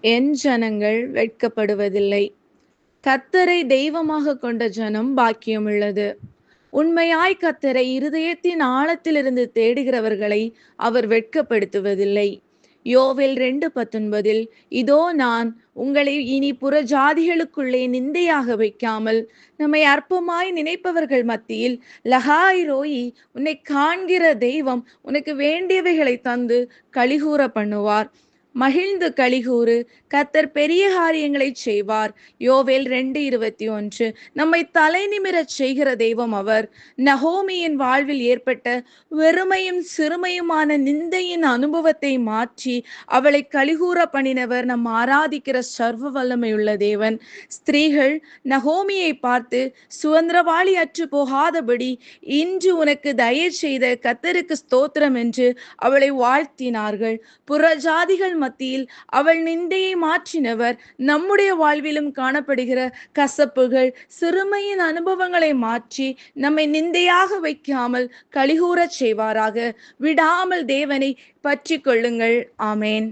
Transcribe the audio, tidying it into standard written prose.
என் ஜனங்கள் வெட்கப்படுவதில்லை. கர்த்தரை தெய்வமாக கொண்ட ஜனம் பாக்கியமுள்ளது. உண்மையாய் கர்த்தரை இருதயத்தின் ஆழத்திலிருந்து தேடுகிறவர்களை அவர் வெட்கப்படுத்துவதில்லை. யோவேல் 2:19 இதோ நான் உங்களை இனி புறஜாதிகளுக்குள்ளே நிந்தையாக வைக்காமல் நம்மை அற்பமாய் நினைப்பவர்கள் மத்தியில் லகாய் ரோயி உன்னை காண்கிற தெய்வம் உனக்கு வேண்டியவைகளை தந்து களிகூற பண்ணுவார். மகிழ்ந்து களிகூறு, கர்த்தர் பெரிய காரியங்களை செய்வார். யோவேல் 2:21 நம்மை தலை நிமிரச் செய்கிற தெய்வம் அவர். நகோமியின் வாழ்வில் ஏற்பட்ட வெறுமையும் சிறுமையுமான நிந்தையின் அனுபவத்தை மாற்றி அவளை களிகூற பண்ணினவர் நம் ஆராதிக்கிற சர்வ வல்லமையுள்ள தேவன். ஸ்திரீகள் நகோமியை பார்த்து சுதந்திரவாளி அற்று போகாதபடி இன்று உனக்கு தயை செய்த கர்த்தருக்கு ஸ்தோத்திரம் என்று அவளை வாழ்த்தினார்கள். புறஜாதிகள் மத்தியில் அவள் நிந்தையை மாற்றினவர் நம்முடைய வாழ்விலும் காணப்படுகிற கசப்புகள் சிறுமையின் அனுபவங்களை மாற்றி நம்மை நிந்தையாக வைக்காமல் களிகூறச் செய்வாராக. விடாமல் தேவனை பற்றி கொள்ளுங்கள். ஆமேன்.